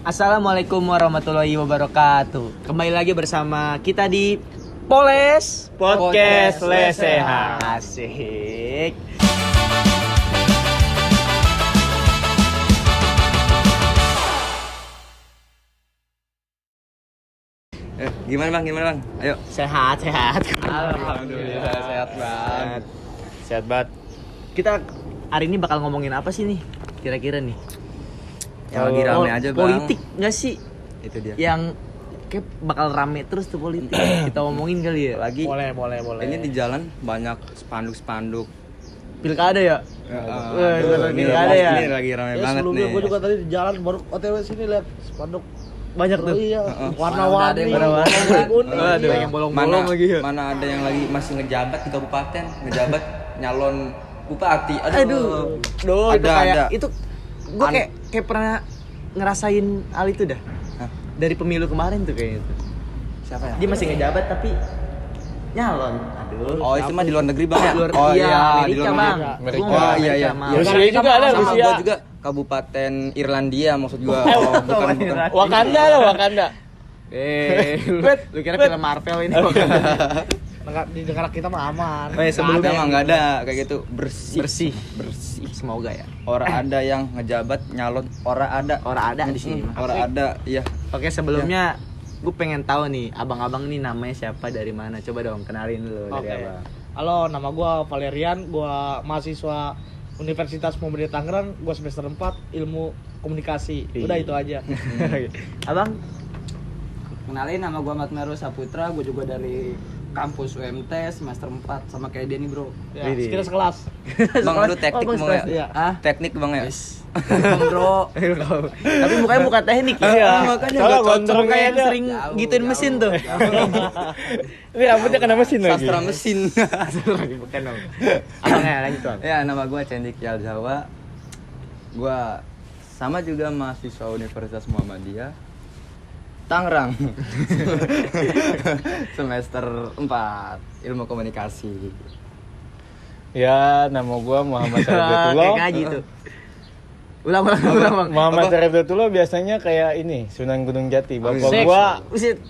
Assalamualaikum warahmatullahi wabarakatuh. Kembali lagi bersama kita di Poles Podcast Lesehan. Asik. Gimana bang? Ayo. Sehat. Alhamdulillah sehat banget. Sehat banget. Kita hari ini bakal ngomongin apa sih nih? Kira-kira nih. Yang lagi rame aja bang. Politik nggak sih? Itu dia. Yang kayak bakal rame terus tuh politik. Kita ngomongin kali ya. Lagi. Boleh. Ini di jalan banyak spanduk. Pilkada ya? Pilkada ya. Ini lagi rame Ya, banget sebelumnya nih. gue juga tadi di jalan baru OTW sini lihat spanduk Banyak tuh. iya, Heeh. warna-warni, Warna-warni. kuning. Yang bolong-bolong lagi ya. Mana ada yang lagi masih ngejabat di kabupaten, ngejabat nyalon bupati. Aduh. Duh, itu Ada, kayak ada. itu gue kayak pernah ngerasain hal itu dah. Hah? Dari pemilu kemarin tuh kayaknya tuh. Siapa ya? Dia masih ngejabat tapi nyalon. Aduh. Oh itu mah di luar negeri bang ya? Luar, Oh iya, di Amerika, luar Bang. negeri. Amerika. Gua nggak Oh, iya. Amerika, Rusia Bang. juga ada, Sama Rusia. gua juga Kabupaten Irlandia maksud gua. Oh, bukan. Wakanda lah, Wakanda. Lu kira film Marvel ini? Di negara kita mah aman. Oh, ya, sebelumnya Ada mah nggak ada kayak gitu bersih. Bersih. Semoga ya. Orang ada yang ngejabat nyalon, orang ada. Orang ada di sini. mah. Orang ada, iya. Oke, sebelumnya gue pengen tahu nih, abang-abang nih namanya siapa, dari mana? Coba dong kenalin dulu Oke. dari abang. Halo, nama gua Valerian, gua mahasiswa Universitas Muhammadiyah Tangerang, gua semester 4 Ilmu Komunikasi. Udah itu aja. Abang? Kenalin, nama gua Ahmad Meru Saputra, gua juga dari kampus UMT semester 4 sama kayak dia nih bro. Ya, Widih. kita sekelas. Bang lu teknik Oh, Bang, bang ya? Iya. Ah? Teknik bang ya? Bro, Tapi mukanya bukan teknik ya. Iya. makanya Soalnya nggak cocok. gondrong Kayak yang aja. sering gituin mesin tuh. Ini rambutnya kena mesin lagi. Sastra mesin. Bukan dong. Abangnya lanjut bang. Ya nama gua Cendik Yal Jawa. Gua sama juga mahasiswa Universitas Muhammadiyah Tangerang. Semester 4 Ilmu Komunikasi. Ya, nama gua Muhammad Kayak Sarifullah. ngaji tuh. Ulang bang. Muhammad Apa? Sarifullah biasanya kayak ini, Sunan Gunung Jati. Bapak Seks. gua Buset.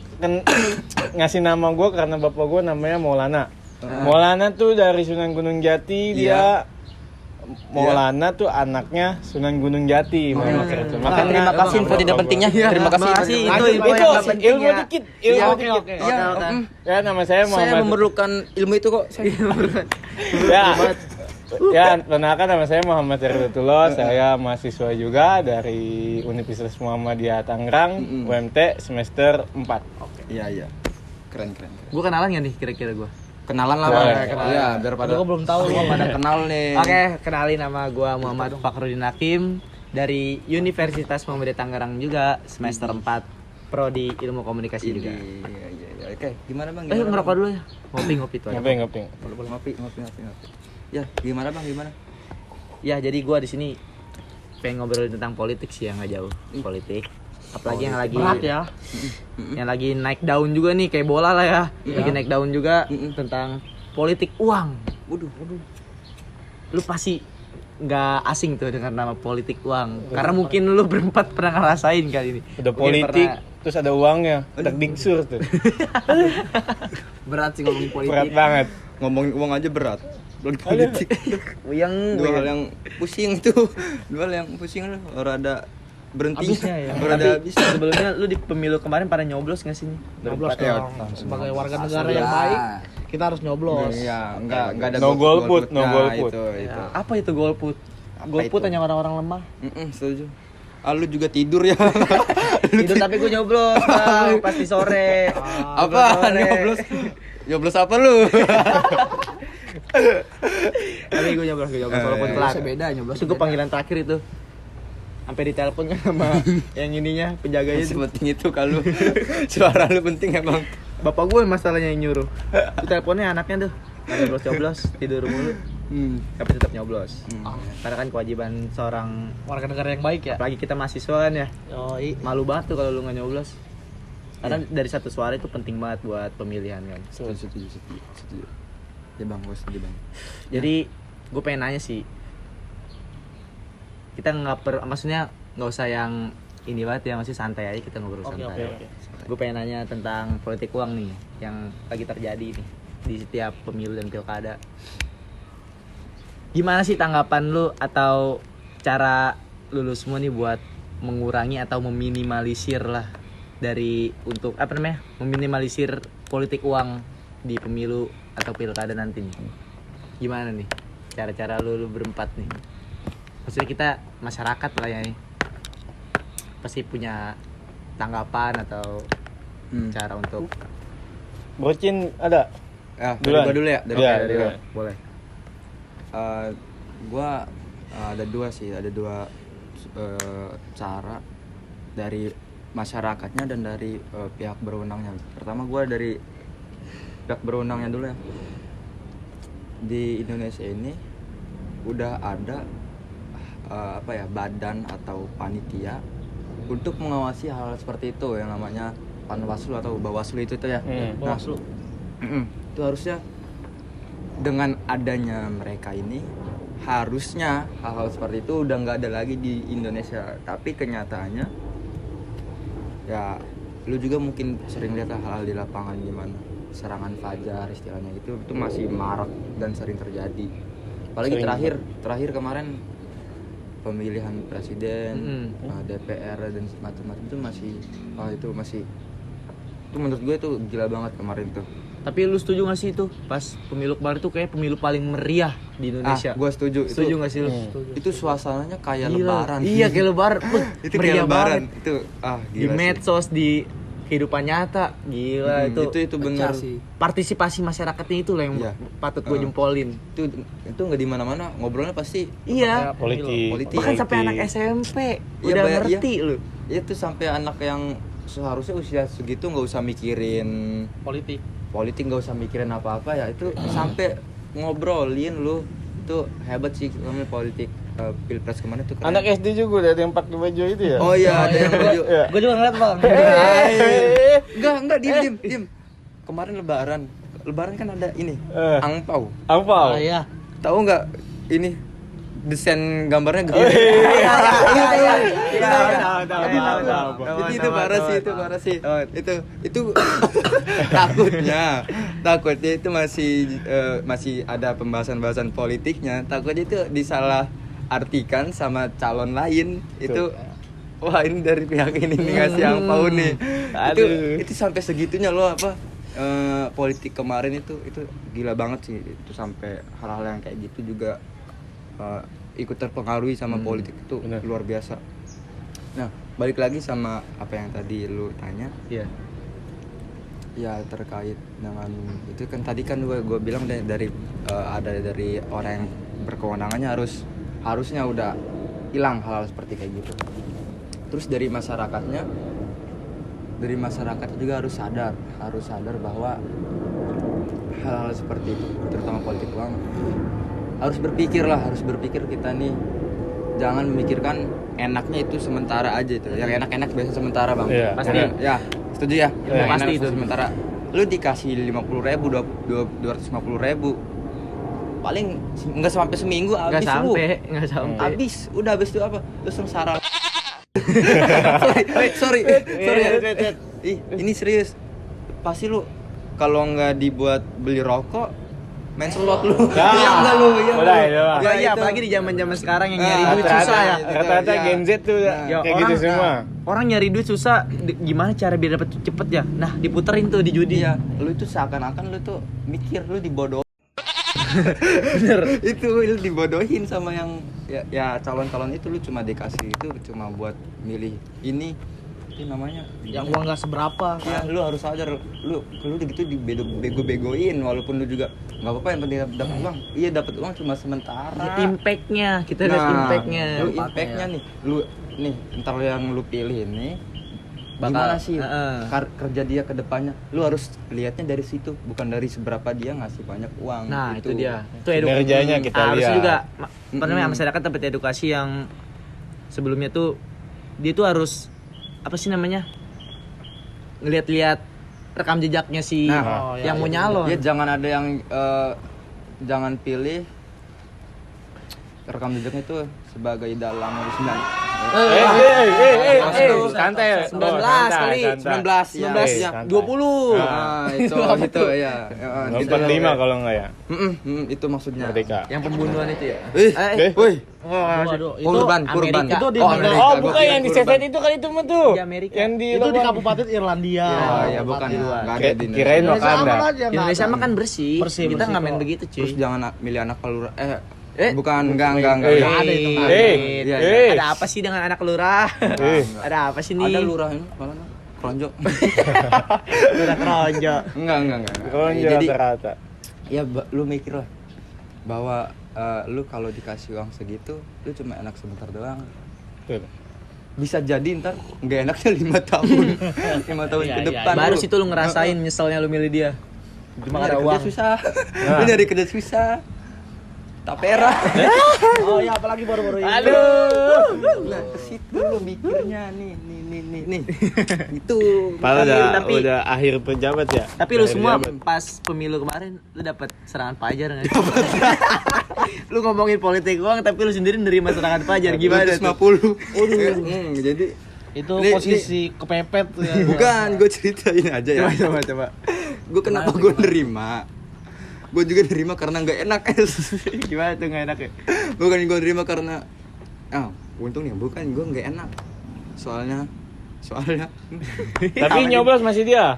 ngasih nama gua karena bapak gua namanya Maulana. Maulana tuh dari Sunan Gunung Jati, dia Maulana tuh anaknya Sunan Gunung Jati. Makanya Terima kasih info tidak pentingnya. Terima kasih. Makasih, itu Lanjut, info Bang. yang nggak penting ilmu ya. dikit, Iya, ilmu Oke, dikit. oke. Iya, Ya, nama saya saya Muhammad. memerlukan ilmu itu kok. Ya, ya, perkenalkan nama saya Muhammad Sarifullah. Saya mahasiswa juga dari Universitas Muhammadiyah Tangerang, UMT semester 4. Iya. Keren. Gue kenalan nggak nih kira-kira gue? Kenalan lah Boleh, bang. kenalan. Iya, biar pada Gua belum tahu. Gua pada kenal nih. Oke, kenalin nama gue Muhammad Fakhrudin Hakim dari Universitas Muhammadiyah Tangerang juga semester 4 prodi Ilmu Komunikasi juga. Iya. Oke, gimana bang? Ngerokok dulu ya. Ngopi tuh. ada. Ngopi. Ngopi. Ya, gimana bang? Gimana? Ya, jadi gue di sini pengen ngobrolin tentang politik sih, yang nggak jauh politik. Apalagi yang lagi Berat ya. yang lagi naik daun juga nih, kayak bola lah ya. Lagi naik daun juga tentang politik uang. Waduh. Lu pasti nggak asing tuh dengan nama politik uang, karena mungkin lu berempat pernah ngerasain kali ini. Udah Mungkin politik, pernah. terus ada uangnya. Tak diksur tuh. berat sih ngomongin politik. Berat banget. Ngomongin uang aja berat. Belum politik. Yang Dua hal yang pusing tuh. Dua hal yang pusing lah. Orang ada berhenti. Habisnya ya. Orang ada habis. sebelumnya lu di pemilu kemarin pada nyoblos nggak sih? Nyoblos Ya, dong. Sebagai warga negara yang baik, kita harus nyoblos. Iya, enggak ada No golput, no Nah, golput. Itu. Apa itu golput? Golput itu? hanya orang-orang lemah. Setuju. Ah, lu juga tidur ya. Tidur tapi gue nyoblos bang, pasti sore. Apa? Nyoblos. Nyoblos apa lu? Tapi gue nyoblos walaupun Eh, telat. beda, nyoblos Itu gue panggilan terakhir itu. Sampai ditelepon kan sama yang ininya, penjaganya itu. Sepenting itu kalau suara lu penting ya, Bang. Bapak gue masalahnya yang nyuruh. Itu teleponnya anaknya tuh. Nyoblos tidur mulu. Tapi tetap nyoblos. Karena kan kewajiban seorang, Warga negara yang baik ya. apalagi kita mahasiswa kan ya. Yoi. Malu banget tuh kalau lu nggak nyoblos. Karena dari satu suara itu penting banget buat pemilihan kan. Setuju. Ya, Bang, gue setuju, Bang. Jadi gue pengen nanya sih, kita maksudnya nggak usah yang ini banget ya, masih santai aja kita ngobrol Oke, santai. oke. Gue pengen nanya tentang politik uang nih yang lagi terjadi nih di setiap pemilu dan pilkada. Gimana sih tanggapan lu atau cara lu semua nih buat mengurangi atau meminimalisir lah dari untuk meminimalisir politik uang di pemilu atau pilkada nanti nih? Gimana nih cara-cara lu berempat nih? Maksudnya kita masyarakat lah ya nih, pasti punya tanggapan atau cara untuk Bocin ada? Ya, Duluan. dari gua dulu ya. Dari gua. boleh. Gua ada dua cara dari masyarakatnya dan dari pihak berwenangnya. Pertama gua dari pihak berwenangnya dulu ya. Di Indonesia ini udah ada badan atau panitia untuk mengawasi hal seperti itu yang namanya Panwaslu atau Bawaslu itu ya. Bawaslu. Itu harusnya dengan adanya mereka ini harusnya hal-hal seperti itu udah nggak ada lagi di Indonesia. Tapi kenyataannya ya lu juga mungkin sering lihat hal-hal di lapangan gimana serangan fajar istilahnya itu masih marak dan sering terjadi. Apalagi Sering. terakhir kemarin pemilihan presiden, DPR dan macam-macam itu masih itu menurut gue itu gila banget kemarin tuh. Tapi lu setuju gak sih itu pas pemilu kemarin tuh kayak pemilu paling meriah di Indonesia? Gue setuju. Setuju gak sih lu? Itu suasananya kayak Gila. lebaran. Iya kayak lebaran. Itu kayak meriah lebaran. banget. Itu Di gila sih. medsos, di kehidupan nyata, gila itu benar sih. Partisipasi masyarakatnya itu lah yang Iya. patut gue jempolin. Itu nggak di mana-mana ngobrolnya pasti Iya. Politik. Bahkan sampai anak SMP Iya, udah Mbak, ngerti lu. itu sampai anak yang seharusnya usia segitu nggak usah mikirin politik, nggak usah mikirin apa-apa ya, itu sampai ngobrolin lu. Itu hebat sih namanya politik. Pilpres kemarin tuh keren. Anak SD juga ada yang pakai baju itu ya? Oh iya, ada yang baju. Iya. Gue juga ngeliat bang. Enggak, diem. Kemarin lebaran kan ada ini, angpau. Angpau. Iya. Tahu nggak ini desain gambarnya gede? Tahu. Itu parah sih. Itu takutnya itu masih ada pembahasan politiknya. Takutnya itu disalah artikan sama calon lain. Itu wah ini dari pihak ini nih ngasih angpau nih. Itu sampai segitunya loh politik kemarin itu gila banget sih. Itu sampai hal-hal yang kayak gitu juga ikut terpengaruhi sama politik itu bener. luar biasa. Nah, balik lagi sama apa yang tadi lu tanya. Iya. Ya terkait dengan itu kan tadi kan gue bilang dari ada dari orang yang berkewenangannya harusnya udah hilang hal-hal seperti kayak gitu. Terus dari masyarakatnya juga harus sadar bahwa hal-hal seperti itu terutama politik uang harus berpikir kita nih jangan memikirkan enaknya itu sementara aja itu. Yang enak-enak biasa sementara bang. Iya. Pasti. Ya setuju ya. Iya, pasti Enak itu. sementara. Lu dikasih 50.000, 250.000 paling nggak sampai seminggu Nggak habis sampai. habis itu apa terus sengsara. sorry ya. Ini serius pasti lu kalau nggak dibuat beli rokok main slot lu. Iya enggak lu ya. Udah, ya, Bang. Iya, itu. apalagi di zaman-zaman sekarang yang nyari duit Rata-rata susah ya. Rata-rata Iya. Gen Z tuh Nah. kayak gitu semua. Orang nyari duit susah, gimana cara biar dapat cepet ya? Nah, diputerin tuh di judi. Iya, lu itu seakan-akan lu tuh mikir lu dibodohin. Bener. Itu lu dibodohin sama yang ya calon-calon itu, lu cuma dikasih itu cuma buat milih ini namanya Yang uang nggak seberapa. ya lu harus sadar lu gitu dibego-begoin walaupun lu juga nggak apa-apa yang penting dapat uang. Iya dapat uang cuma sementara. Impact-nya, kita lihat impact-nya. Lu impact-nya nih lu nih ntar yang lu pilih ini Bakal- gimana sih kerja dia ke depannya, lu harus lihatnya dari situ bukan dari seberapa dia ngasih banyak uang. Nah, gitu. itu dia. Itu Kinerjanya kita harusnya lihat. juga apa namanya masyarakat dapat edukasi yang sebelumnya tuh dia tuh harus apa sih namanya? Ngeliat-liat rekam jejaknya si Nah, yang mau nyalon. Ya jangan ada yang jangan pilih rekam jejaknya itu sebagai dalang urusan. Santai. 19 kali. 19 ya. 19 ya. 20. Ah, itu ya. Gitu. 45 kalau enggak ya. Itu maksudnya. Merdeka. Yang pembunuhan itu ya. Woi. Waduh, itu Kurban. Amerika. Itu di Amerika. Oh, Gua bukan kira yang di kurban. Seset itu kali itu mah tuh. Di Amerika. Yang di itu di Lubang. Kabupaten Irlandia. Ya bukan. luar. Enggak ada di Kirain Indonesia. Wakanda. Aman aja, Indonesia nggak mah kan bersih. Bersih, Kita bersih nggak main kok. begitu, cuy. Terus jangan milih anak lurah. Bukan, Eh. enggak. ada itu, Pak. Iya, Eh. Ada apa sih dengan anak lurah? Eh. Ada apa sih nih? Ada lurah ini malah Kronjo. Lurah keronjo. Enggak. Konjo Jadi rata-rata. ya lu mikir lah bahwa lu kalau dikasih uang segitu lu cuma enak sebentar doang. Tuh. Bisa jadi ntar nggak enaknya 5 tahun 5 tahun Iya, ke iya, depan Baru lu- situ lu ngerasain nyeselnya lu milih dia. Cuma nyari ada kerja uang. susah. Lu nyari kerja susah. Tapera. Oh ya, apalagi baru-baru ini. Nah, ke situ lu mikirnya nih. Itu. Padahal Tapi- udah akhir pejabat ya. Tapi lu Akhir semua pejabat. pas pemilu kemarin lu dapat serangan pajar nggak? Lu ngomongin politik uang tapi lu sendiri nerima serangan pajar gimana tuh? 250. Jadi Itu Nih, posisi kepepet tuh ya. bukan, gue ceritain aja ya. Coba. Gue kenapa gue nerima? Gue juga nerima karena nggak enak. Gimana tuh nggak enak ya? Bukan gue nerima karena untung nih, bukan gue nggak enak. Soalnya Tapi nyoblos masih dia.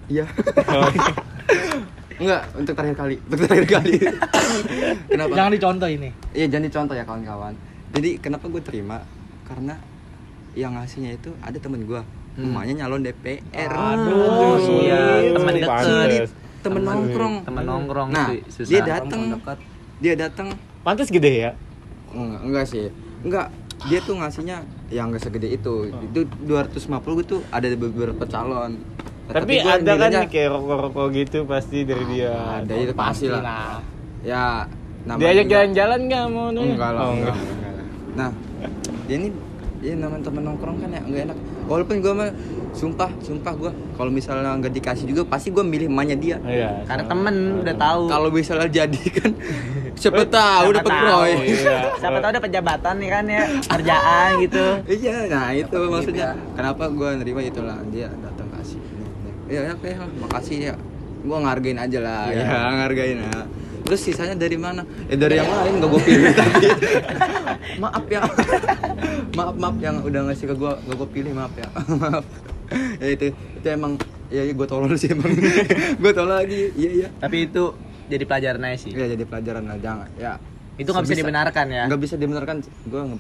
iya. Oh. Enggak, untuk terakhir kali. Kenapa? Jangan dicontoh ini. Iya, jangan dicontoh ya kawan-kawan. Jadi kenapa gue terima? Karena yang ngasihnya itu ada temen gue, emaknya nyalon DPR. Aduh, iya, teman Pantes. deket, Temen nongkrong. temen nongkrong Nah, tuh, susah. dia datang. Pantes gede ya. Enggak sih. Enggak. Dia tuh ngasihnya yang enggak segede itu. Itu 250 gitu ada beberapa calon. Tapi gua ada kan milihnya- kayak rokok-rokok gitu pasti dari dia. Ada itu pasti lah. Nah, Ya, namanya Diajak juga- jalan-jalan nggak mau nih? Enggak lah, Oh, enggak. Nah, dia ini namanya temen nongkrong kan ya enggak enak. Walaupun gue mah sumpah gue kalau misalnya nggak dikasih juga pasti gue milih emaknya dia. Iya. Karena temen udah tahu. Kalau misalnya jadi kan siapa tahu dapat proyek. Iya. Siapa tahu dapat jabatan nih kan ya, kerjaan gitu. Iya, nah itu maksudnya. Kenapa gue nerima itulah dia datang kasih. Ya oke, makasih ya. Gue ngargain aja lah, ya ngargain ya. Terus sisanya dari mana? Dari yang lain gak gue pilih tapi. Maaf ya. maaf yang udah ngasih ke gue gak gue pilih, maaf ya. Maaf. Ya itu emang ya gue tolol sih emang. Gue tolol lagi. Iya. Tapi itu jadi pelajaran aja sih. Ya jadi pelajaran lah, jangan. Ya. Itu nggak bisa dibenarkan ya. Nggak bisa dibenarkan. Gue nggak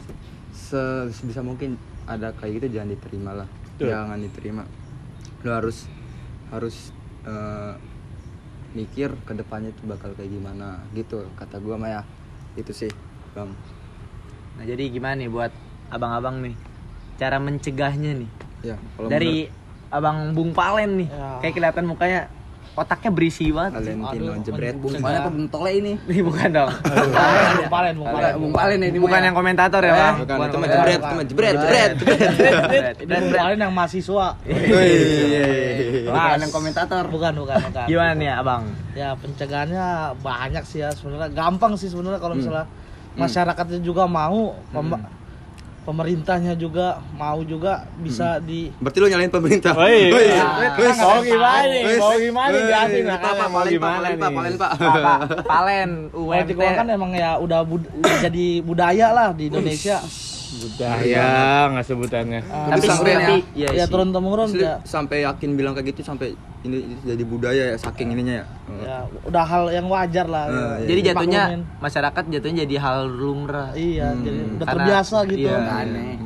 bisa. Sebisa mungkin ada kayak gitu jangan diterima lah. Tuh. Jangan diterima. Lo harus mikir ke depannya itu bakal kayak gimana gitu kata gue mah ya. Itu sih, Bang. Nah, jadi gimana nih buat abang-abang nih? Cara mencegahnya nih. Ya, kalau Dari Abang Bung Palen nih. Ya. Kayak kelihatan mukanya otaknya berisi banget. Valentino jebret. Banyak ke Bentole ini. Nih bukan dong. Bung Palen. Bung Palen ini Bukan yang komentator ya, Bang. Bukan, itu mah komentator. jebret, itu mah jebret. Ini Bung Palen yang mahasiswa. Bukan yang komentator. Bukan. Gimana nih, Abang? Ya pencegahannya banyak sih ya sebenarnya. Gampang sih sebenarnya kalau misalnya masyarakatnya juga mau, pemerintahnya juga mau juga bisa di. Berarti lo nyalain pemerintah. Woi. Woi. Mau gimana nih? Mau gimana nih? Jelasin Pak, makanya mau gimana nih? Pak. Palen, Politik UMT. uang kan emang ya udah jadi budaya lah di Indonesia. Budaya nggak sebutannya. Tapi sampai iya Ya sih. turun temurun Asli, ya. sampai yakin bilang kayak gitu sampai ini jadi budaya ya saking ininya ya. Ya udah hal yang wajar lah. Iya. Jadi jatuhnya Maklumin. masyarakat jatuhnya jadi hal lumrah. Iya, jadi udah Karena- terbiasa gitu. iya. Aneh.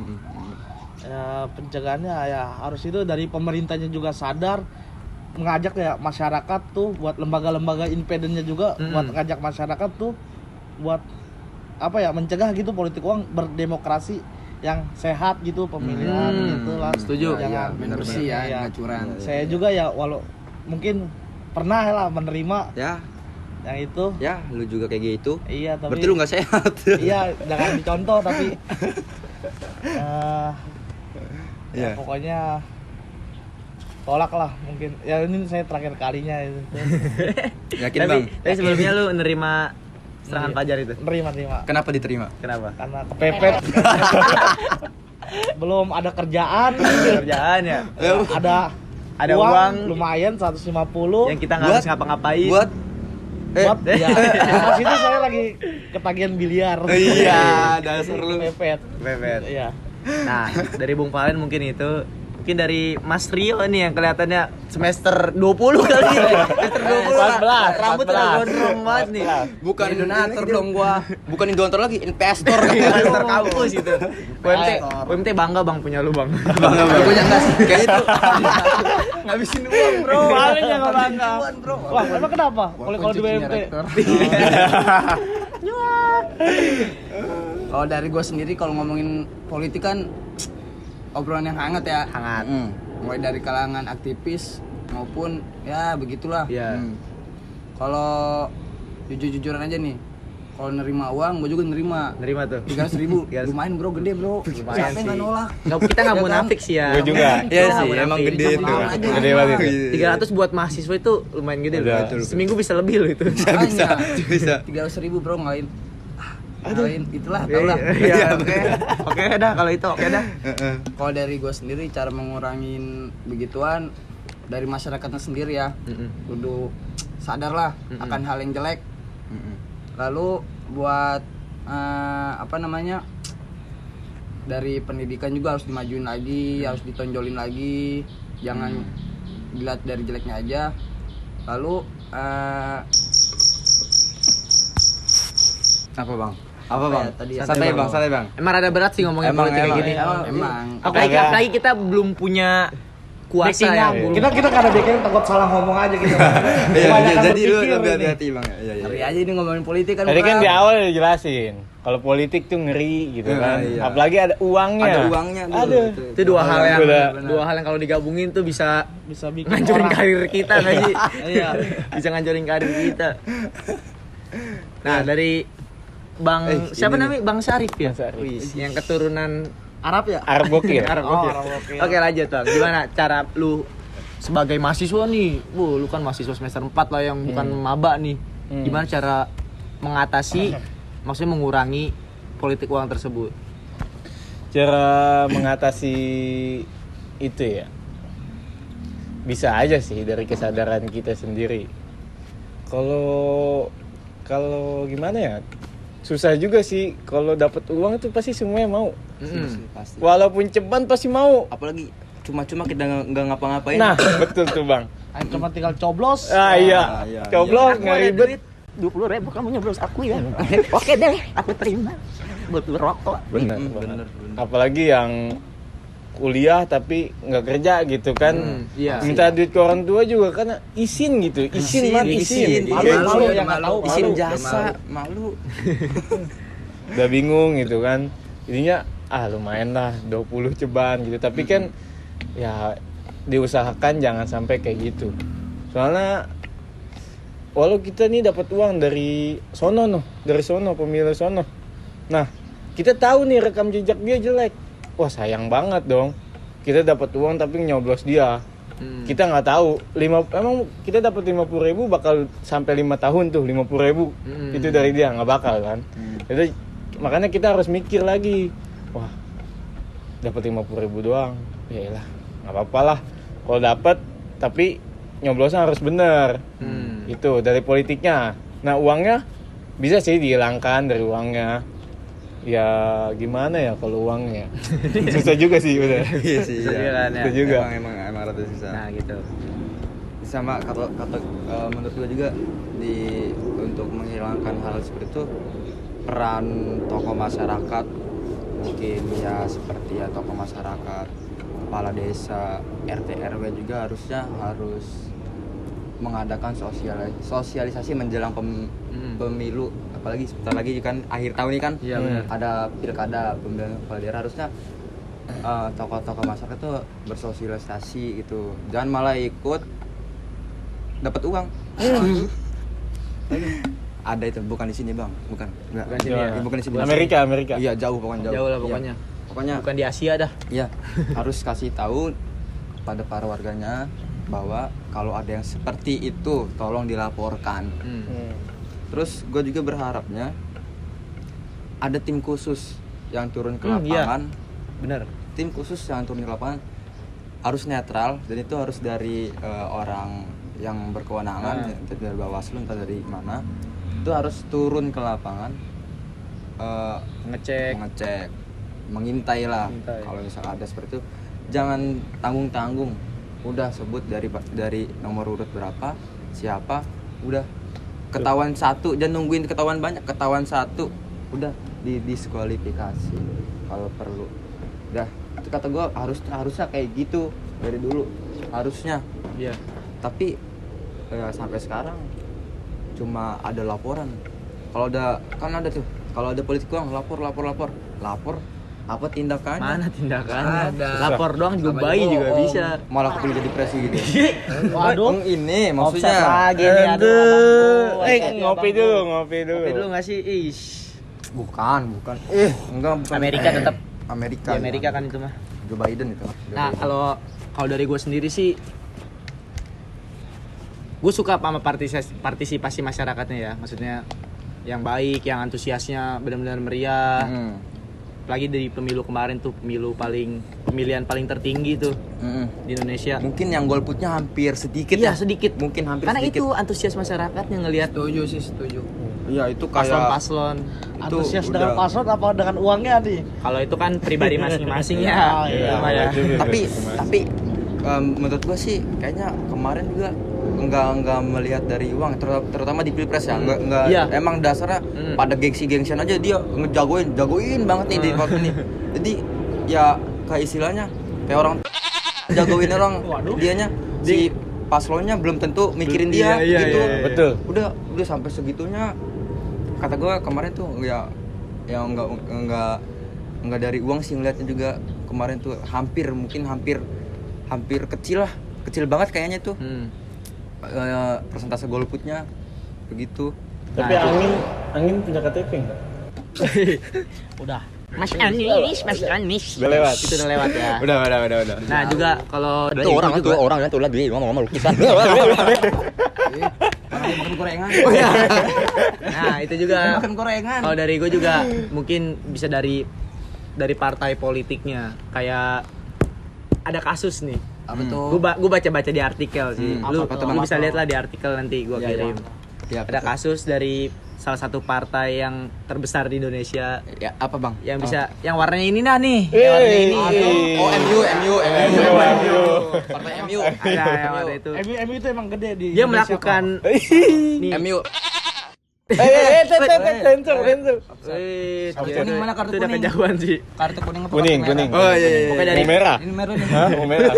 Ya pencegahannya ya harus itu dari pemerintahnya juga sadar mengajak ya masyarakat tuh buat lembaga-lembaga independennya juga buat ngajak masyarakat tuh buat apa ya mencegah gitu politik uang berdemokrasi yang sehat gitu pemilihan gitu lah. Setuju. Jangan Bener bersih ya, nggak curang. Saya juga ya walau mungkin pernah lah menerima Ya, yang itu. ya lu juga kayak gitu. Iya tapi Berarti lu nggak sehat. iya jangan dicontoh tapi ya Iya. pokoknya tolak lah mungkin ya ini saya terakhir kalinya itu. Yakin Tapi, Bang? tapi sebelumnya lu nerima serangan Fajar itu? Nerima. Kenapa diterima? Kenapa? Karena kepepet. Belum ada kerjaan. Kerjaan ya. Ada uang lumayan 150. Yang kita nggak harus ngapa-ngapain. Buat Ya. Pas itu saya lagi ketagihan biliar. iya, dasar lu. Kepepet. Bebet. Iya. Nah, dari Bung Valen mungkin itu. Mungkin dari Mas Rio nih yang kelihatannya semester 20 kali. Semester 20. 14, Rambut udah 14. gondrong banget nih. Bukan Donatur dong gua. Bukan donatur lagi, investor. Investor kampus itu. UMT bangga Bang punya lu, Bang. Bangga banget. Punya enggak sih? Kayak itu. Ngabisin uang, Bro. Paling yang nggak bangga. Wah, emang kenapa? Kalau di BMT. Kalau dari gua sendiri kalau ngomongin politik kan obrolan yang hangat ya. Hangat. Mulai dari kalangan aktivis maupun ya begitulah. Iya. Kalau jujur-jujuran aja nih, kalau nerima uang gue juga nerima. Nerima tuh. 300.000 lumayan bro, gede bro. Lumayan Siapa yang sih. nggak nolak? Kita nggak Ya kan? munafik sih ya. Gue juga. Iya Kita sih, nggak emang munafik. gede itu. Sama aja. Gede banget itu. 300 buat mahasiswa itu lumayan gede loh. Udah. Seminggu bisa lebih loh itu. Bisa. 300.000 bro ngalahin. Ngalahin itulah, tau lah. Iya, oke dah kalau itu oke dah. Kalau dari gue sendiri cara mengurangin begituan dari masyarakatnya sendiri ya. Kudu sadar lah akan hal yang jelek. Lalu buat apa namanya, dari pendidikan juga harus dimajuin lagi, harus ditonjolin lagi, jangan dilihat dari jeleknya aja. Lalu Apa bang? Apa bang? ya, tadi ya? Santai bang. Emang rada berat sih ngomongin Emang, politik kayak emang, gini. emang. Apalagi kita belum punya kuasa ya. Kita nggak ada backing, takut salah ngomong aja gitu. Iya, Kebanyakan jadi lu berpikir lebih ini. hati-hati bang. Iya. Ngeri aja ini ngomongin politik kan. Tadi kan Bang. di awal udah jelasin. Kalau politik tuh ngeri gitu kan. Iya. Apalagi ada uangnya. Ada uangnya. Ada. Itu dua hal yang Bener. kalau digabungin tuh bisa Bisa bikin ngancurin orang. karir kita nggak sih? Iya. Bisa ngancurin karir kita. Nah, dari Bang siapa ini namanya? Bang Syarif ya? Bang Syarif. Wih, yang keturunan Arab ya? Arab gokil. Arab. Oh, Oke. Arab gokil. Oke, lanjut Bang. Gimana cara lu sebagai mahasiswa nih? Lu kan mahasiswa semester 4 lah yang bukan maba nih. Gimana cara mengatasi maksudnya mengurangi politik uang tersebut? Cara mengatasi itu ya. Bisa aja sih dari kesadaran kita sendiri. Kalau gimana ya? Susah juga sih kalau dapat uang itu pasti semuanya mau. Pasti. Walaupun ceban pasti mau. Apalagi cuma-cuma kita nggak ngapa-ngapain. Nah, betul tuh, Bang. Cuma tinggal coblos. Ah iya. iya, Coblos nggak ribet. 20.000 kamu nyoblos aku ya. Oke deh, aku terima. Buat berokok. Bener. bener. Apalagi yang kuliah tapi nggak kerja gitu kan. Iya. Minta duit ke orang tua juga kan izin gitu. Izin. Malu, yang nggak tahu, Izin malu. jasa, malu. Udah bingung gitu kan. Jadinya lumayan lah 20 ceban gitu. Tapi kan ya diusahakan jangan sampai kayak gitu. Soalnya walau kita nih dapat uang dari sono pemilu sono. Nah, kita tahu nih rekam jejak dia jelek. Wah, sayang banget dong. Kita dapat uang tapi nyoblos dia. Kita nggak tahu. Emang kita dapat 50.000 bakal sampai 5 tahun tuh 50.000. Itu dari dia nggak bakal kan. Itu makanya kita harus mikir lagi. Wah, dapat 50.000 doang. Yaelah, nggak apa-apa lah. Kalau dapat tapi nyoblosnya harus bener. Itu dari politiknya. Nah, uangnya bisa sih dihilangkan dari uangnya. Ya gimana ya kalau uangnya? Susah juga sih udah. Iya sih. Susah juga kan, ya. Susah juga. Emang rada susah. Nah, gitu. Sama kata menurut gue juga untuk menghilangkan hal seperti itu, peran tokoh masyarakat mungkin ya seperti ya tokoh masyarakat, kepala desa, RT RW juga harus mengadakan sosialisasi menjelang pemilu, apalagi sebentar lagi kan akhir tahun ini kan. Iya, benar. Ada pilkada pemilihan kepala daerah, harusnya tokoh-tokoh masyarakat tuh bersosialisasi gitu, jangan malah ikut dapat uang. Ada itu, bukan di sini bang, bukan Bukan sini ya? bukan di sini. Amerika. Iya jauh pokoknya Jauh lah Iya. pokoknya. Pokoknya Bukan di Asia dah. iya harus kasih tahu pada para warganya bahwa kalau ada yang seperti itu tolong dilaporkan. Terus gue juga berharapnya ada tim khusus yang turun ke Iya. lapangan. Bener. Tim khusus yang turun ke lapangan harus netral dan itu harus dari orang yang berkewenangan, entah dari Bawaslu, entah dari mana. Itu harus turun ke lapangan, ngecek, mengintai lah. Mengintai. Kalau misalnya ada seperti itu, jangan tanggung-tanggung. Udah sebut dari nomor urut berapa, siapa, udah ketahuan satu, jangan nungguin ketahuan banyak, ketahuan satu, udah didiskualifikasi kalau perlu. Udah, itu kata gue harusnya kayak gitu dari dulu, harusnya. Iya. Tapi sampai sekarang cuma ada laporan. Kalau ada politik uang, lapor apa tindakannya? Mana tindakan? Ada. Lapor doang juga Namanya bayi juga bohong. bisa. Malah kepilih jadi presiden gitu. Waduh. Ini Offset maksudnya lagi nih, aduh. Aduh. Hati-hati, Ngopi abangku. dulu, ngopi dulu. Kopi dulu nggak sih? Ish. bukan. Enggak, bukan. Amerika tetap. Amerika. Di Amerika kan itu mah. Joe Biden itu. Joe Nah, Biden. kalau dari gue sendiri sih, gue suka sama partisipasi masyarakatnya ya. Maksudnya yang baik, yang antusiasnya benar-benar meriah. Apalagi dari pemilu kemarin tuh, pemilihan paling tertinggi tuh di Indonesia. Mungkin yang golputnya hampir sedikit Iya, ya. sedikit. Mungkin hampir Karena sedikit. itu antusias masyarakat yang ngelihat Setuju. Iya, itu kayak paslon-paslon. Antusias udah. dengan paslon apa dengan uangnya nih? Kalau itu kan pribadi masing-masing ya. Oh, iya. Cuma ya. tapi menurut gua sih kayaknya kemarin juga enggak melihat dari uang, terutama di pilpres ya. Enggak Iya. emang dasarnya pada gengsi-gengsian aja dia jagoin banget nih di waktu ini. Jadi ya kayak istilahnya kayak orang jagoin orang, dianya si paslonnya belum tentu mikirin dia Iya, gitu. iya, iya. Betul. Udah sampai segitunya. Kata gua kemarin tuh ya enggak dari uang sih ngeliatnya juga. Kemarin tuh hampir kecil lah, kecil banget kayaknya tuh. Persentase golputnya begitu. Tapi Nah, angin punya KTP enggak? Udah. Mas Anies. Udah lewat. Itu udah lewat ya. Udah. Nah, juga kalau Itu orang juga, tuh lagi ngomong lukisan. Makan gorengan. nah, itu juga Makan gorengan. kalau dari gue juga mungkin bisa dari partai politiknya. Kayak ada kasus nih. Apa tuh? Gue baca-baca di artikel sih. Lu Apa tuh? bisa lihat lah di artikel nanti gue kirim. Ya, Ada kasus dari salah satu partai yang terbesar di Indonesia ya apa bang? yang bisa yang warnanya ini nih. Yang warnanya ini. Oh MU. Partai MU. Ada yang warna itu. MU itu emang gede di Dia Indonesia melakukan nih. MU. Sensor. Itu kuning mana kartu udah kuning? kejauhan sih. Kartu kuning apa? Kuning. kartu merah? Oh iya. Pokoknya dari Mau merah. Ini merah nih. Hah? Mau merah.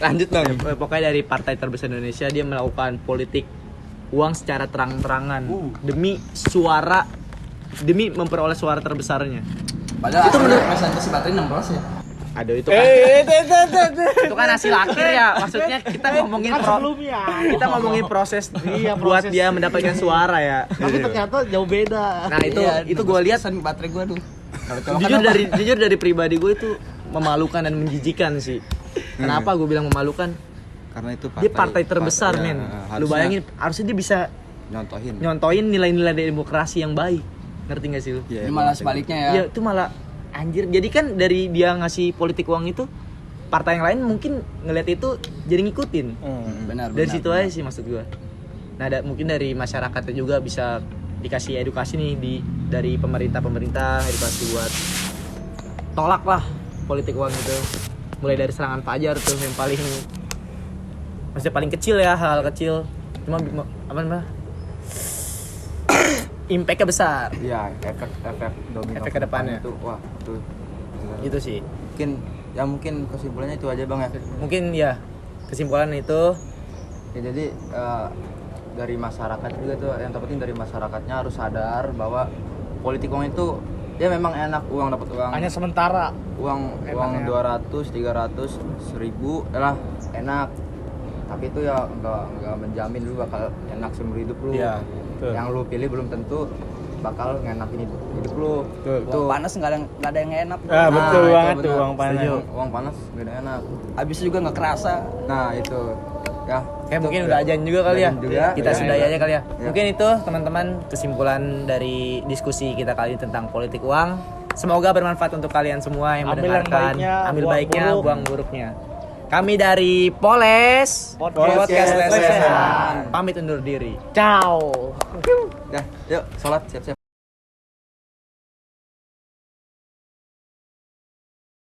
Lanjut dong. pokoknya dari partai terbesar Indonesia dia melakukan politik uang secara terang-terangan demi memperoleh suara terbesarnya. Padahal itu menurut presentasi baterai 6 ya. Aduh itu kan itu kan hasil akhir ya. Maksudnya kita ngomongin sebelumnya. kita ngomongin proses Iya, buat proses. dia mendapatkan suara ya. Tapi ternyata jauh beda. Nah, itu gue lihat Pesan baterai gua tuh. jujur dari pribadi gue itu memalukan dan menjijikan sih. Kenapa gue bilang memalukan? Karena itu Dia partai terbesar, men. Lu bayangin, harusnya dia bisa nyontoin nilai-nilai demokrasi yang baik. Ngerti gak sih lu? Ini malah sebaliknya ya. Iya, itu malah anjir. Jadi kan dari dia ngasih politik uang itu, partai yang lain mungkin ngeliat itu jadi ngikutin. Benar. Dari situ aja sih maksud gua. Nah, mungkin dari masyarakatnya juga bisa dikasih edukasi nih dari pemerintah edukasi buat tolak lah politik uang itu. Mulai dari serangan Fajar tuh yang maksudnya paling kecil ya, hal kecil. Cuma apa namanya? Impact-nya besar. Iya, efek domino. Efek ke depannya. Itu wah, itu. Gitu sih. Mungkin kesimpulannya itu aja Bang ya. Mungkin ya kesimpulan itu Ya jadi dari masyarakat juga tuh yang terpenting dari masyarakatnya harus sadar bahwa politik uang itu ya memang enak, uang dapat uang. Hanya sementara. uang Enak, 200, 300, 1000 lah enak. Tapi itu ya enggak menjamin lu bakal enak seumur hidup lu. Iya, betul. Yang lu pilih belum tentu bakal ngenakin hidup lu. Betul. Uang panas nggak ada yang enak. Ah, betul itu banget tuh benar. uang panas. Setuju. Uang panas gak ada enak. Habis juga nggak kerasa. Nah, itu. Ya, Kayak mungkin udah ajan juga kali ya. Ajan juga. Kita Ya, sudahi ya. aja kali ya. Ya. Mungkin itu teman-teman kesimpulan dari diskusi kita kali ini tentang politik uang. Semoga bermanfaat untuk kalian semua yang Ambil yang mendengarkan. baiknya, Ambil buang baiknya, buruk. buang buruknya. Kami dari Poles Podcast Lesehan. Lesehan. Pamit undur diri. Ciao. Ya, yuk sholat siap-siap.